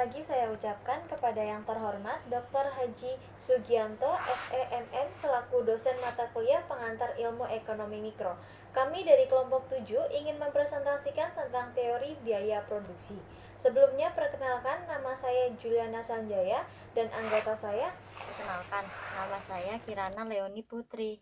pagi saya ucapkan kepada yang terhormat Dr. Haji Sugianto, SEMM, selaku dosen mata kuliah pengantar ilmu ekonomi mikro. Kami dari kelompok 7 ingin mempresentasikan tentang teori biaya produksi. Sebelumnya perkenalkan, nama saya Juliana Sanjaya dan anggota saya. Perkenalkan, nama saya Kirana Leoni Putri.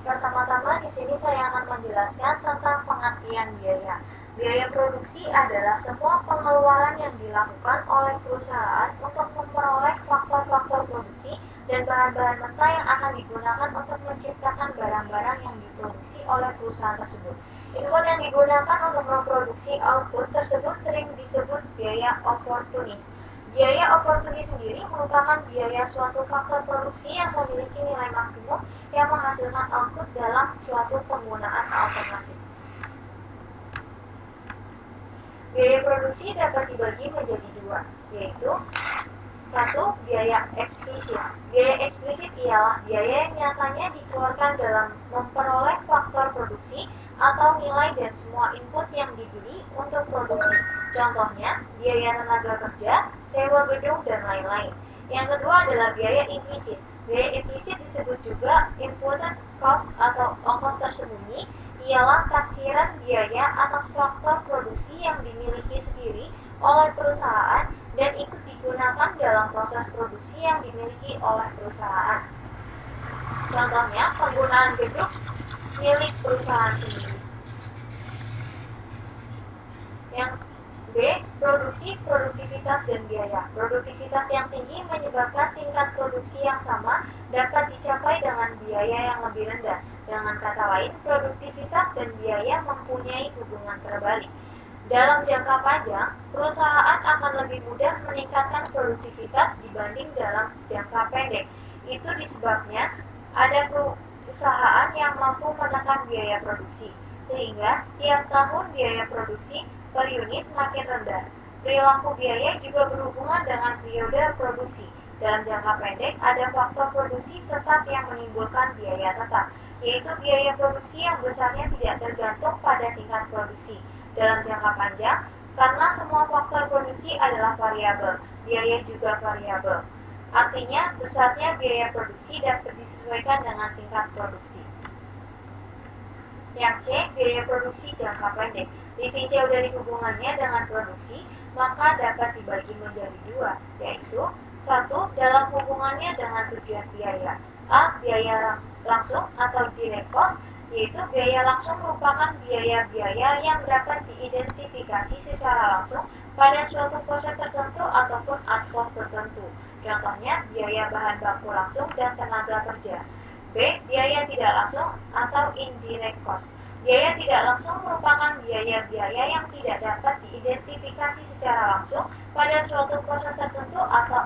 Pertama-tama di sini saya akan menjelaskan tentang pengertian biaya. Biaya produksi adalah semua pengeluaran yang dilakukan oleh perusahaan untuk memperoleh faktor-faktor produksi dan bahan-bahan mentah yang akan digunakan untuk menciptakan barang-barang yang diproduksi oleh perusahaan tersebut. Input yang digunakan untuk memproduksi output tersebut sering disebut biaya oportunis. Biaya oportunis sendiri merupakan biaya suatu faktor produksi yang memiliki nilai maksimum yang menghasilkan output dalam suatu penggunaan alternatif. Biaya produksi dapat dibagi menjadi dua, yaitu satu, biaya eksplisit. Biaya eksplisit ialah biaya yang nyatanya dikeluarkan dalam memperoleh faktor produksi atau nilai dan semua input yang dibeli untuk produksi. Contohnya, biaya tenaga kerja, sewa gedung, dan lain-lain. Yang kedua adalah biaya implisit. Biaya implisit disebut juga inputted cost atau ongkos tersembunyi, ialah taksiran biaya atas faktor produksi yang dimiliki sendiri oleh perusahaan dan ikut digunakan dalam proses produksi yang dimiliki oleh perusahaan. Contohnya, penggunaan gedung milik perusahaan sendiri. Yang B. Produksi, produktivitas, dan biaya. Produktivitas yang tinggi menyebabkan tingkat produksi yang sama dapat dicapai dengan biaya yang lebih rendah. Dengan kata lain, produktivitas dan biaya mempunyai hubungan terbalik. Dalam jangka panjang, perusahaan akan lebih mudah meningkatkan produktivitas dibanding dalam jangka pendek. Itu disebabnya ada perusahaan yang mampu menekan biaya produksi, sehingga setiap tahun biaya produksi per unit makin rendah. Perilaku biaya juga berhubungan dengan periode produksi. Dalam jangka pendek, ada faktor produksi tetap yang menimbulkan biaya tetap, yaitu biaya produksi yang besarnya tidak tergantung pada tingkat produksi. Dalam jangka panjang, karena semua faktor produksi adalah variabel, biaya juga variabel. Artinya, besarnya biaya produksi dapat disesuaikan dengan tingkat produksi. Yang C, biaya produksi jangka pendek. Ditinjau dari hubungannya dengan produksi, maka dapat dibagi menjadi dua, yaitu satu, dalam hubungannya dengan tujuan biaya. A. Biaya langsung atau direct cost, yaitu biaya langsung merupakan biaya-biaya yang dapat diidentifikasi secara langsung pada suatu proses tertentu ataupun output tertentu. Contohnya, biaya bahan baku langsung dan tenaga kerja. B. Biaya tidak langsung atau indirect cost. Biaya tidak langsung merupakan biaya-biaya yang tidak dapat diidentifikasi secara langsung pada suatu proses tertentu atau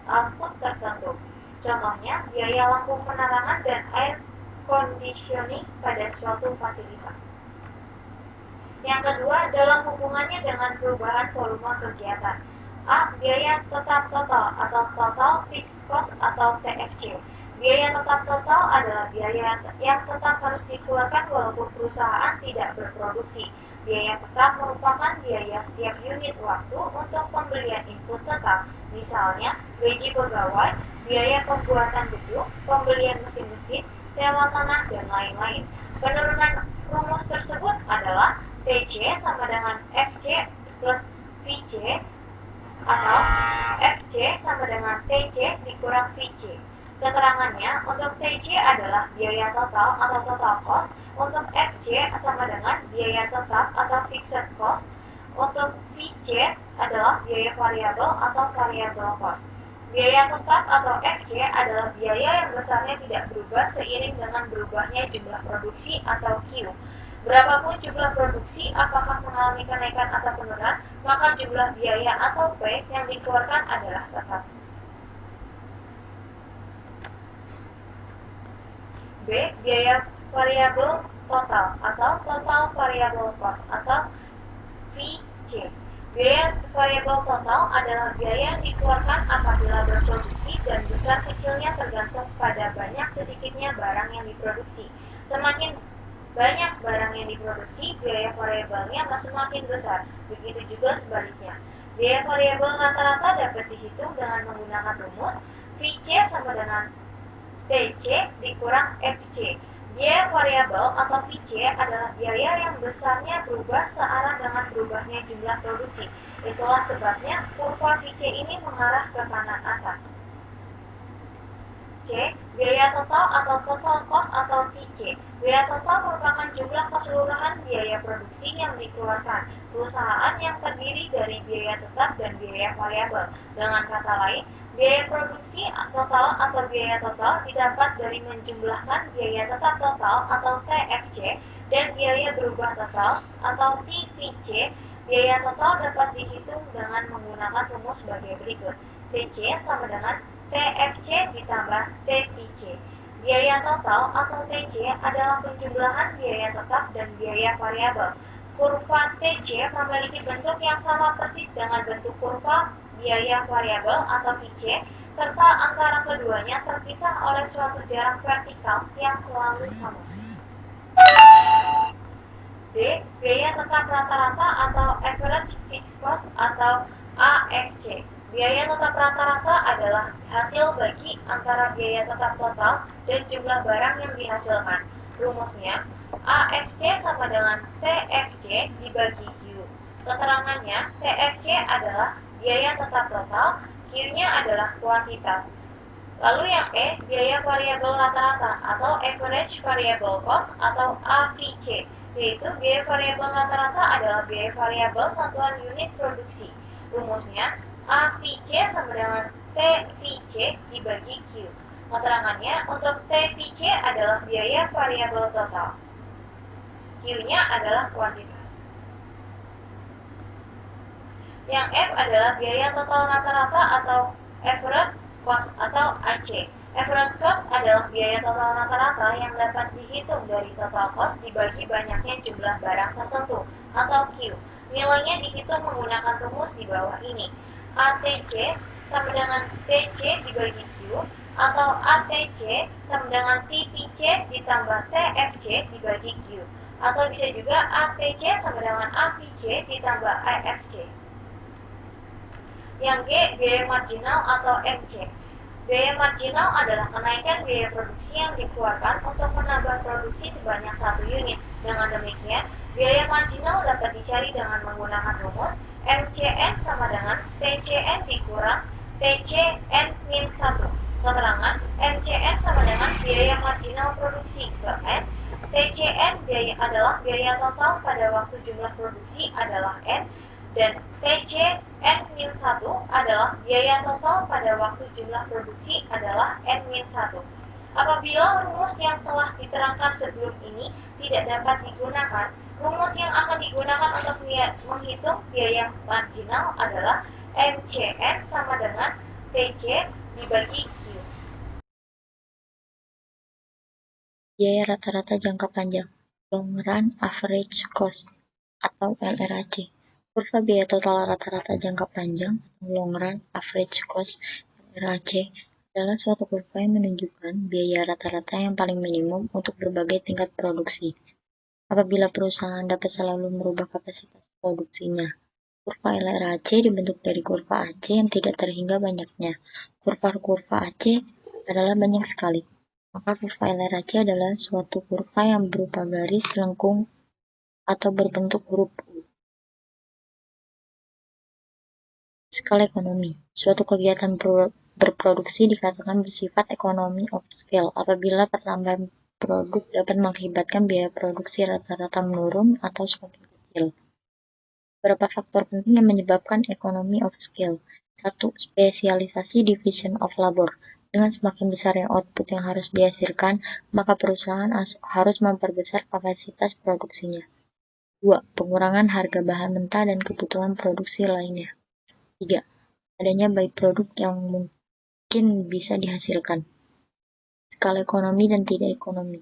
output tertentu. Contohnya, biaya lampu penerangan dan air conditioning pada suatu fasilitas. Yang kedua, dalam hubungannya dengan perubahan volume kegiatan. A. Biaya tetap total atau total fixed cost atau TFC. Biaya tetap total adalah biaya yang tetap harus dikeluarkan walaupun perusahaan tidak berproduksi. Biaya tetap merupakan biaya setiap unit waktu untuk pembelian input tetap, misalnya gaji pegawai, biaya pembuatan gedung, pembelian mesin-mesin, sewa tanah, dan lain-lain. Penurunan rumus tersebut adalah TC sama dengan FC plus VC atau FC sama dengan TC dikurang VC. Keterangannya, untuk TC adalah biaya total atau total cost, untuk FC sama dengan biaya tetap atau fixed cost, untuk VC adalah biaya variabel atau variable cost. Biaya tetap atau FC adalah biaya yang besarnya tidak berubah seiring dengan berubahnya jumlah produksi atau Q. Berapapun jumlah produksi, apakah mengalami kenaikan atau penurunan, maka jumlah biaya atau P yang dikeluarkan adalah tetap. B. Biaya variabel total atau total variable cost atau VC. Biaya variabel total adalah biaya yang dikeluarkan apabila berproduksi dan besar kecilnya tergantung pada banyak sedikitnya barang yang diproduksi. Semakin banyak barang yang diproduksi, biaya variabelnya semakin besar. Begitu juga sebaliknya. Biaya variabel rata-rata dapat dihitung dengan menggunakan rumus VC sama dengan TC dikurang FC. Biaya variabel atau VC adalah biaya yang besarnya berubah searah dengan berubahnya jumlah produksi. Itulah sebabnya kurva VC ini mengarah ke kanan atas. C. Biaya total atau total cost atau TC. Biaya total merupakan jumlah keseluruhan biaya produksi yang dikeluarkan perusahaan yang terdiri dari biaya tetap dan biaya variabel. Dengan kata lain, biaya produksi total atau biaya total didapat dari menjumlahkan biaya tetap total atau TFC dan biaya berubah total atau TVC. Biaya total dapat dihitung dengan menggunakan rumus sebagai berikut. TC sama dengan TFC ditambah TVC. Biaya total atau TC adalah penjumlahan biaya tetap dan biaya variabel. Kurva TC memiliki bentuk yang sama persis dengan bentuk kurva biaya variabel atau VC, serta antara keduanya terpisah oleh suatu jarak vertikal yang selalu sama. D. Biaya tetap rata-rata atau average fixed cost atau AFC. Biaya tetap rata-rata adalah hasil bagi antara biaya tetap total dan jumlah barang yang dihasilkan. Rumusnya, AFC sama dengan TFC dibagi Q. Keterangannya, TFC adalah biaya tetap total, Q-nya adalah kuantitas. Lalu yang E, biaya variabel rata-rata atau average variable cost atau AVC, yaitu biaya variabel rata-rata adalah biaya variabel satuan unit produksi. Rumusnya, AVC sama dengan TVC dibagi Q. Keterangannya, untuk TVC adalah biaya variabel total. Q-nya adalah kuantitas. Yang F adalah biaya total rata-rata atau average cost atau AC. Average cost adalah biaya total rata-rata yang dapat dihitung dari total cost dibagi banyaknya jumlah barang tertentu atau Q. Nilainya dihitung menggunakan rumus di bawah ini. ATC sama dengan TC dibagi Q atau ATC sama dengan TPC ditambah TFC dibagi Q. Atau bisa juga ATC sama dengan AVC ditambah AFC. Yang G, biaya marginal atau MC. Biaya marginal adalah kenaikan biaya produksi yang dikeluarkan untuk menambah produksi sebanyak 1 unit. Dengan demikian, biaya marginal dapat dicari dengan menggunakan rumus MCN sama dengan TCN dikurang TCN min 1. Keterangan, MCN sama dengan biaya marginal produksi ke N. TCN adalah biaya total pada waktu jumlah produksi adalah N. Dan TCN min 1 adalah biaya total pada waktu jumlah produksi adalah N min 1. Apabila rumus yang telah diterangkan sebelum ini tidak dapat digunakan, rumus yang akan digunakan untuk menghitung biaya marginal adalah MCN sama dengan TC dibagi Q. Biaya rata-rata jangka panjang, long run average cost atau LRAC. Kurva biaya total rata-rata jangka panjang atau long run average cost LRAC adalah suatu kurva yang menunjukkan biaya rata-rata yang paling minimum untuk berbagai tingkat produksi. Apabila perusahaan dapat selalu merubah kapasitas produksinya. Kurva LRAC dibentuk dari kurva AC yang tidak terhingga banyaknya. Kurva-kurva AC adalah banyak sekali. Maka kurva LRAC adalah suatu kurva yang berupa garis lengkung atau berbentuk huruf U. Skala ekonomi. Suatu kegiatan berproduksi dikatakan bersifat economy of scale apabila pertambahan produk dapat mengakibatkan biaya produksi rata-rata menurun atau semakin kecil. Beberapa faktor penting yang menyebabkan economy of scale. 1. Spesialisasi division of labor. Dengan semakin besarnya output yang harus dihasilkan, maka perusahaan harus memperbesar kapasitas produksinya. 2. Pengurangan harga bahan mentah dan kebutuhan produksi lainnya. 3. Adanya byproduct yang mungkin bisa dihasilkan. Skala ekonomi dan tidak ekonomi.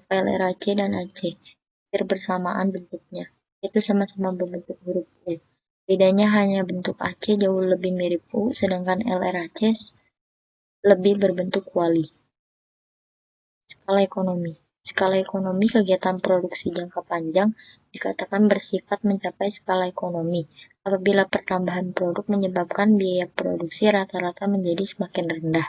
LRAC dan AC hampir bersamaan bentuknya, yaitu sama-sama berbentuk huruf U. Bedanya hanya bentuk AC jauh lebih mirip U, sedangkan LRAC lebih berbentuk kuali. Skala ekonomi. Skala ekonomi kegiatan produksi jangka panjang dikatakan bersifat mencapai skala ekonomi apabila pertambahan produk menyebabkan biaya produksi rata-rata menjadi semakin rendah.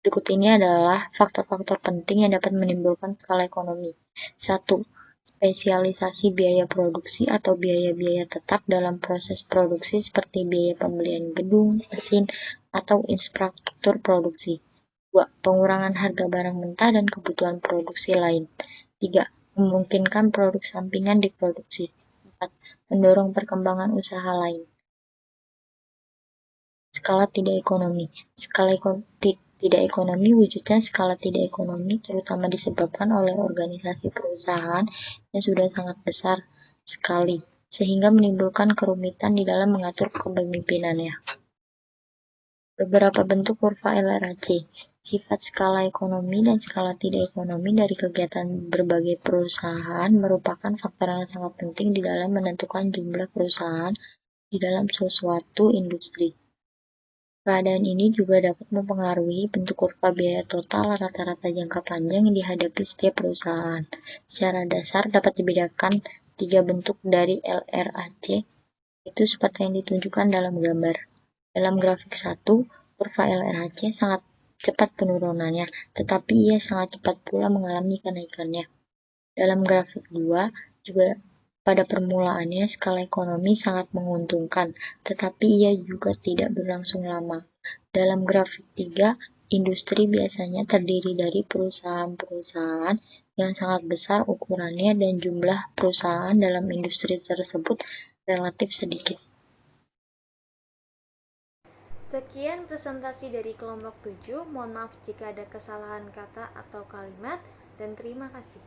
Berikut ini adalah faktor-faktor penting yang dapat menimbulkan skala ekonomi. 1. Spesialisasi biaya produksi atau biaya-biaya tetap dalam proses produksi seperti biaya pembelian gedung, mesin, atau infrastruktur produksi. 2. Pengurangan harga barang mentah dan kebutuhan produksi lain. 3. Memungkinkan produk sampingan diproduksi. 4. Mendorong perkembangan usaha lain. Skala tidak ekonomi. Tidak ekonomi wujudnya skala tidak ekonomi terutama disebabkan oleh organisasi perusahaan yang sudah sangat besar sekali, sehingga menimbulkan kerumitan di dalam mengatur kepemimpinannya. Beberapa bentuk kurva LRAC. Sifat skala ekonomi dan skala tidak ekonomi dari kegiatan berbagai perusahaan merupakan faktor yang sangat penting di dalam menentukan jumlah perusahaan di dalam suatu industri. Keadaan ini juga dapat mempengaruhi bentuk kurva biaya total rata-rata jangka panjang yang dihadapi setiap perusahaan. Secara dasar dapat dibedakan 3 bentuk dari LRAC, itu seperti yang ditunjukkan dalam gambar. Dalam grafik 1, kurva LRAC sangat cepat penurunannya, tetapi ia sangat cepat pula mengalami kenaikannya. Dalam grafik 2, juga pada permulaannya skala ekonomi sangat menguntungkan, tetapi ia juga tidak berlangsung lama. Dalam grafik 3, industri biasanya terdiri dari perusahaan-perusahaan yang sangat besar ukurannya dan jumlah perusahaan dalam industri tersebut relatif sedikit. Sekian presentasi dari kelompok 7. Mohon maaf jika ada kesalahan kata atau kalimat, dan terima kasih.